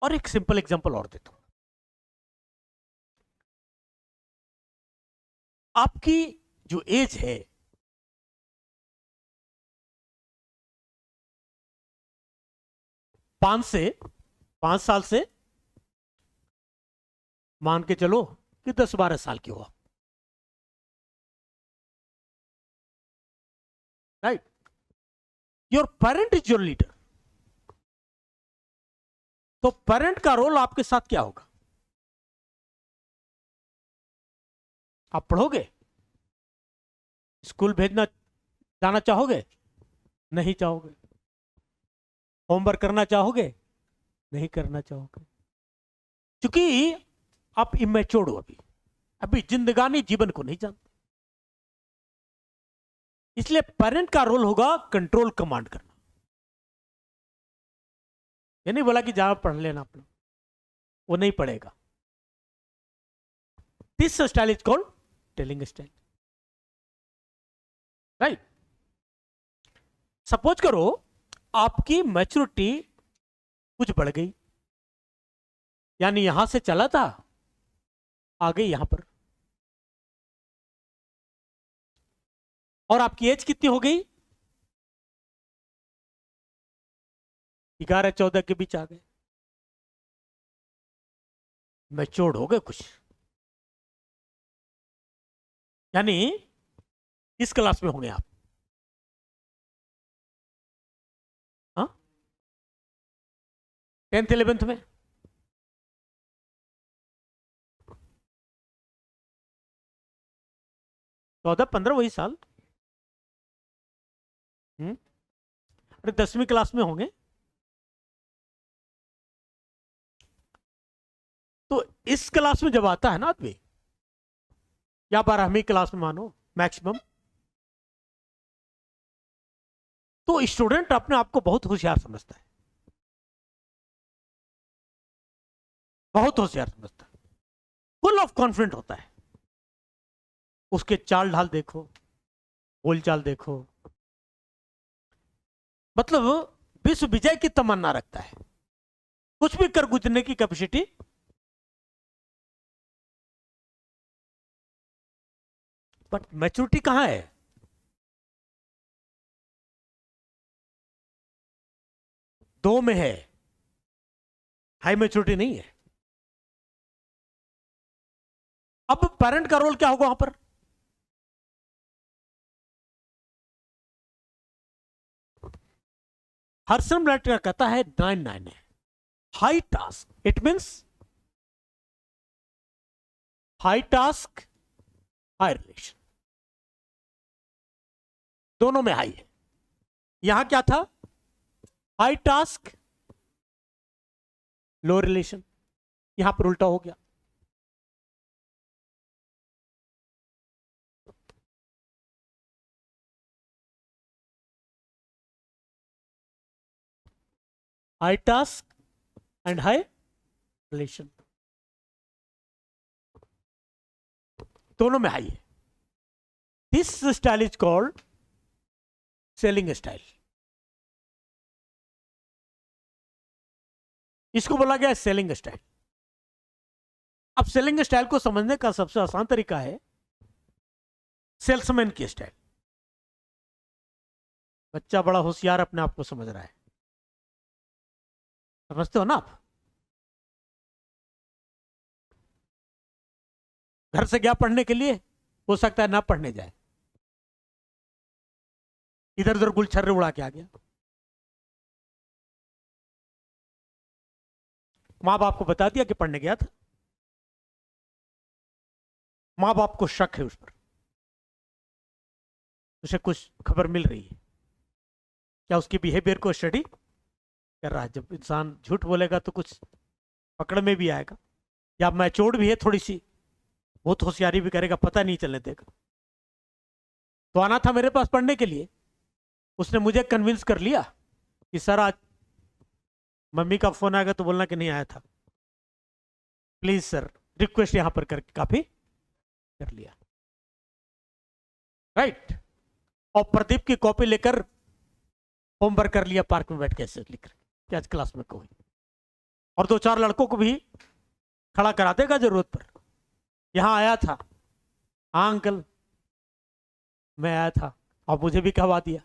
और एक simple example और देता हूं। आपकी जो एज है, पांच साल से मान के चलो कि 10-12 साल की हो, right? Your parent is your leader. तो पेरेंट का रोल आपके साथ क्या होगा? आप पढ़ोगे? स्कूल भेजना जाना चाहोगे? नहीं चाहोगे। होमवर्क करना चाहोगे? नहीं करना चाहोगे, क्योंकि आप इमेच्योर्ड हो, अभी जिंदगानी जीवन को नहीं जानते। इसलिए पेरेंट का रोल होगा कंट्रोल, कमांड करना। ये नहीं बोला कि जाओ पढ़ लेना आप लोग, वो नहीं पढ़ेगा। This style is called telling style, right? Suppose करो आपकी मैच्योरिटी कुछ बढ़ गई, यानी यहां से चला था, आ गई यहां पर, और आपकी एज कितनी हो गई? 11-14 के बीच आ गए, मैच्योर्ड हो गए कुछ। यानी किस क्लास में होंगे आप? हाँ, 10th 11th में? चौदह 15 वही साल। अरे 10वीं क्लास में होंगे। तो इस क्लास में जब आता है ना आदमी, या 12वीं क्लास में मानो मैक्सिमम, तो स्टूडेंट अपने आप को बहुत होशियार समझता है, बहुत होशियार समझता है, फुल ऑफ कॉन्फिडेंट होता है। उसके चाल ढाल देखो, बोल चाल देखो, मतलब विश्व विजय की तमन्ना रखता है, कुछ भी कर गुजरने की कैपेसिटी। बट मैच्योरिटी कहां है? दो में है, हाई मैच्योरिटी नहीं है। अब पेरेंट का रोल क्या होगा वहां पर? हर्सन ब्लैटर कहता है 9-9 है, high task. It means high task, high relation, दोनों में हाई है। यहां क्या था? हाई टास्क, लो रिलेशन। यहां पर उल्टा हो गया। High task and high relation, दोनों में हाई है। This style is called selling style. इसको बोला गया सेलिंग स्टाइल। अब सेलिंग स्टाइल को समझने का सबसे आसान तरीका है सेल्समैन की स्टाइल। बच्चा बड़ा होशियार अपने आप को समझ रहा है, समझते हो ना आप? घर से गया पढ़ने के लिए, हो सकता है ना पढ़ने जाए, इधर उधर गुलछर्रे उड़ा के आ गया। माँ बाप को बता दिया कि पढ़ने गया था, माँ बाप को शक है उस पर, उसे कुछ खबर मिल रही है, क्या उसकी बिहेवियर को स्टडी कर रहा है। जब इंसान झूठ बोलेगा तो कुछ पकड़ में भी आएगा, या मैच्योर्ड भी है थोड़ी सी, बहुत होशियारी भी करेगा, पता नहीं चलने देगा। तो आना था मेरे पास पढ़ने के लिए, उसने मुझे कन्विंस कर लिया कि सर आज मम्मी का फोन आएगा तो बोलना कि नहीं आया था, प्लीज सर, रिक्वेस्ट यहां पर करके काफी कर लिया, राइट? और प्रदीप की कॉपी लेकर होमवर्क कर लिया पार्क में बैठ के, ऐसे लिख रहे आज क्लास में कोई, और 2-4 लड़कों को भी खड़ा करा देगा जरूरत पर। यहां आया था, हाँ अंकल मैं आया था, और मुझे भी कहवा दिया,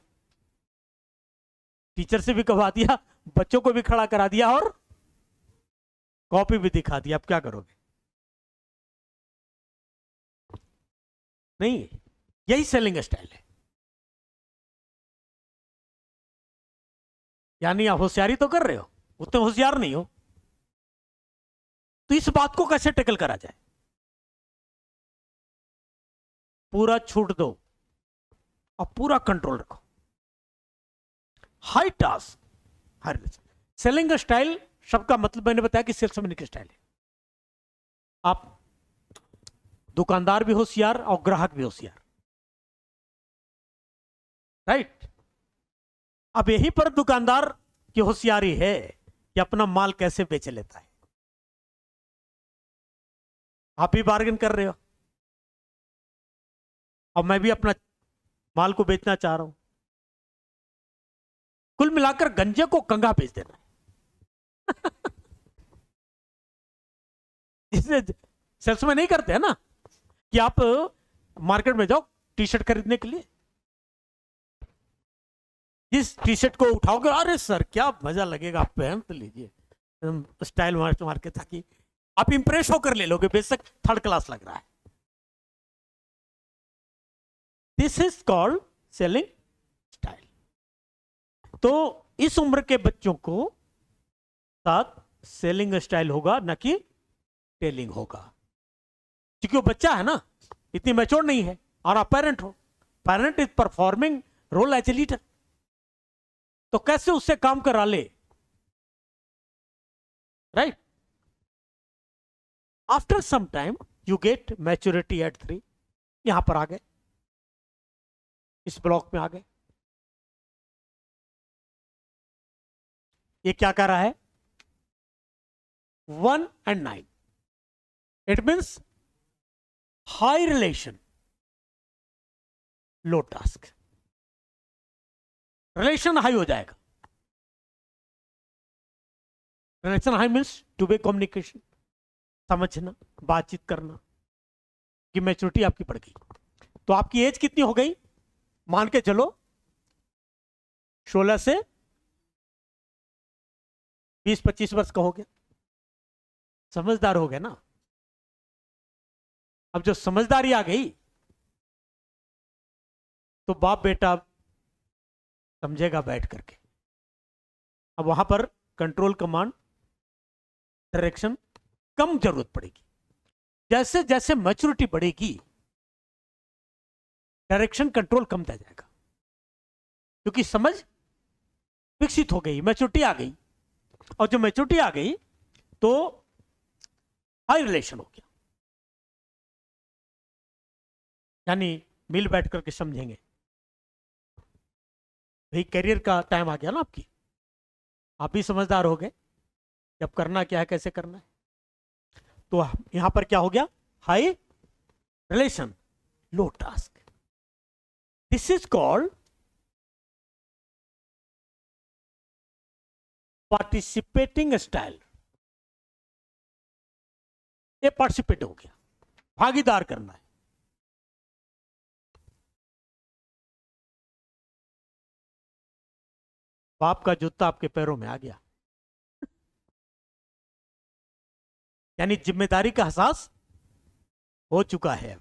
टीचर से भी कहवा दिया, बच्चों को भी खड़ा करा दिया और कॉपी भी दिखा दी। अब क्या करोगे? नहीं, यही सेलिंग स्टाइल है। यानी आप होशियारी तो कर रहे हो, उतने होशियार नहीं हो, तो इस बात को कैसे टैकल करा जाए? पूरा छूट दो और पूरा कंट्रोल रखो। High task, high selling style शब्द का मतलब मैंने बताया कि सेल्समैन की स्टाइल है। आप दुकानदार भी होशियार और ग्राहक भी होशियार, राइट? अब यही पर दुकानदार की होशियारी है कि अपना माल कैसे बेच लेता है। आप भी बार्गेन कर रहे हो और मैं भी अपना माल को बेचना चाह रहा हूं। कुल मिलाकर गंजे को कंगा बेच देना है। जिससे सेल्समैन नहीं करते हैं ना कि आप मार्केट में जाओ टी शर्ट खरीदने के लिए, जिस टी शर्ट को उठाओगे, अरे सर क्या मजा लगेगा, आप पहन तो लीजिए, स्टाइल मार के, ताकि आप इंप्रेस होकर ले लोगे, बेशक थर्ड क्लास लग रहा है। This is called selling style. तो इस उम्र के बच्चों को साथ सेलिंग स्टाइल होगा, न कि टेलिंग होगा, क्योंकि वो बच्चा है ना, इतनी मैच्योर नहीं है, और आप पेरेंट हो। Parent is performing role as a leader, तो कैसे उससे काम करा ले, right? After some time you get maturity at 3। यहां पर आ गए, इस ब्लॉक में आ गए। ये क्या कर रहा है? 1 and 9, it means high relation, low task. Relation high हो जाएगा। Relation high means two way communication, समझना, बातचीत करना, कि मैच्योरिटी आपकी बढ़ गई। तो आपकी एज कितनी हो गई? मान के चलो 16 से 20-25 वर्ष का हो गया, समझदार हो गया ना। अब जो समझदारी आ गई तो बाप बेटा समझेगा बैठ करके। अब वहां पर कंट्रोल, कमांड, डायरेक्शन कम जरूरत पड़ेगी। जैसे जैसे मैच्योरिटी बढ़ेगी, डायरेक्शन कंट्रोल कम दे जाएगा, क्योंकि समझ विकसित हो गई, मैच्योरिटी आ गई। और जो मैच्योरिटी आ गई तो हाई रिलेशन हो गया, यानी मिल बैठ करके समझेंगे। भाई करियर का टाइम आ गया ना आपकी, आप भी समझदार हो गए कि अब करना क्या है, कैसे करना है। तो यहां पर क्या हो गया? High relation, low task. This is called participating style. ये पार्टिसिपेट हो गया, भागीदार करना है। बाप का जूता आपके पैरों में आ गया, यानी जिम्मेदारी का एहसास हो चुका है।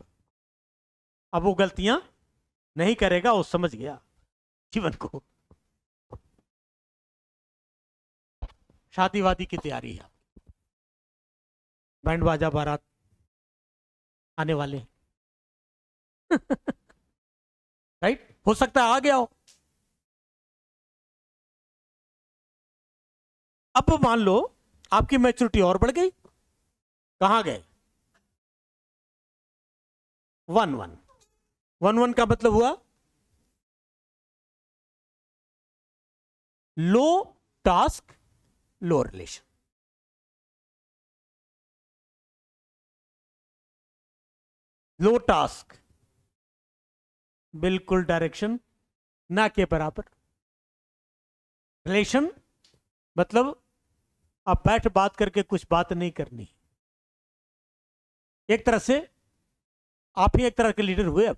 अब वो गलतियां नहीं करेगा, वो समझ गया जीवन को। शादी वादी की तैयारी है, बैंड बाजा बारात आने वाले हैं। राइट? हो सकता है आ गया हो। अब मान लो आपकी मैच्योरिटी और बढ़ गई, कहां गए? 1-1। 1-1 का मतलब हुआ लो टास्क, लो रिलेशन। लो टास्क बिल्कुल डायरेक्शन ना के बराबर। रिलेशन मतलब अब बैठ बात करके कुछ बात नहीं करनी। एक तरह से आप ही एक तरह के लीडर हुए। अब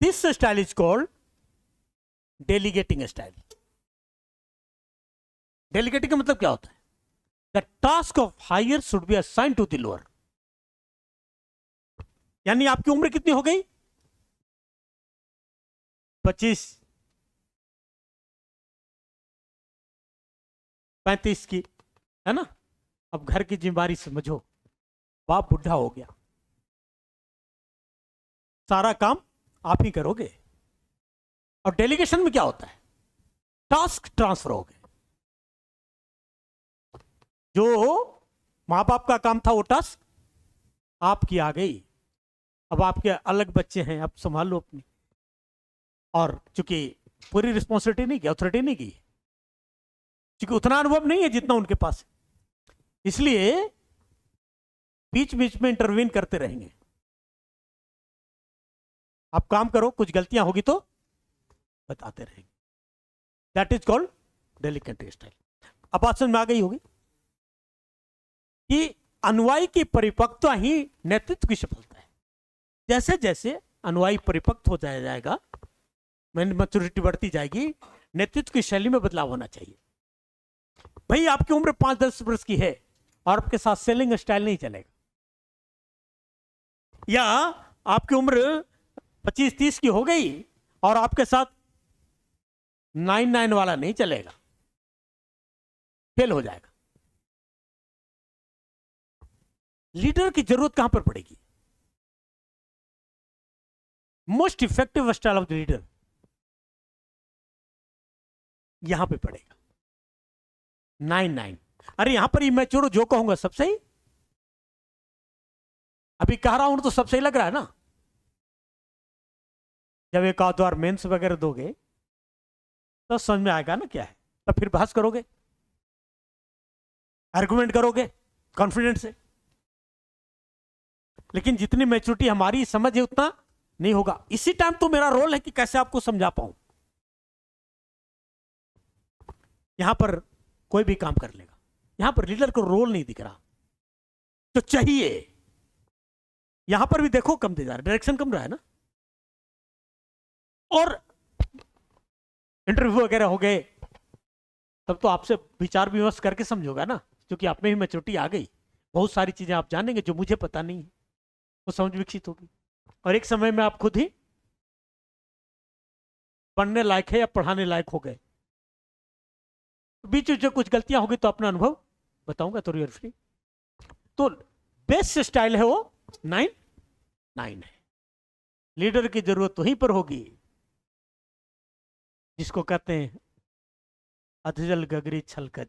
this style is called delegating style. Delegating का मतलब क्या होता है? The task of higher should be assign to the lower. यानी आपकी उम्र कितनी हो गई? 25, 35 की, है ना? अब घर की जिम्मेदारी समझो, बाप बुढ़ा हो गया, सारा काम आप ही करोगे। और डेलीगेशन में क्या होता है? टास्क ट्रांसफर हो गए। जो मां बाप का काम था वो टास्क आपकी आ गई। अब आपके अलग बच्चे हैं, अब संभाल लो अपनी। और चूंकि पूरी रिस्पॉन्सिबिलिटी नहीं की, अथॉरिटी नहीं की, क्योंकि उतना अनुभव नहीं है जितना उनके पास है, इसलिए बीच बीच में इंटरवीन करते रहेंगे। आप काम करो, कुछ गलतियां होगी तो बताते रहेंगे। That is called delegating style. अब बात समझ में आ गई होगी कि अनुयायी की परिपक्वता ही नेतृत्व की सफलता है। जैसे जैसे अनुयायी परिपक्व हो जाएगा, मैच्योरिटी बढ़ती जाएगी, नेतृत्व की शैली में बदलाव होना चाहिए। भाई आपकी उम्र 5-10 वर्ष की है और आपके साथ सेलिंग स्टाइल नहीं चलेगा, या आपकी उम्र 25-30 की हो गई और आपके साथ 9-9 वाला नहीं चलेगा, फेल हो जाएगा। लीडर की जरूरत कहां पर पड़ेगी? Most effective style of the leader यहां पे पड़ेगा 9-9। अरे यहां पर ही मैं छोड़ो, जो कहूंगा सब सही। अभी कह रहा हूं तो सब सही लग रहा है ना? जब एक आध बार मेंस वगैरह दोगे तो समझ में आएगा ना क्या है, तब फिर बहस करोगे, आर्गुमेंट करोगे कॉन्फिडेंस से। लेकिन जितनी मैच्योरिटी हमारी समझ है उतना नहीं होगा। इसी टाइम तो मेरा रोल है कि कैसे आपको समझा पाऊं। यहां पर कोई भी काम कर लेगा, यहां पर लीडर को रोल नहीं दिख रहा तो चाहिए। यहां पर भी देखो कम दे जा रहा, डायरेक्शन कम रहा है ना। और इंटरव्यू वगैरह हो गए तब तो आपसे विचार विमर्श करके समझोगा ना, क्योंकि आप में भी मैच्योरिटी आ गई। बहुत सारी चीजें आप जानेंगे जो मुझे पता नहीं है, वो समझ विकसित होगी। और एक समय में आप खुद ही पढ़ने लायक है या पढ़ाने लायक हो गए। बीच में जो कुछ गलतियां होगी तो अपना अनुभव बताऊंगा, तो यूर फ्री। तो बेस्ट स्टाइल है वो 9-9 है। लीडर की जरूरत तो वहीं पर होगी जिसको कहते हैं अधजल गगरी छलकत।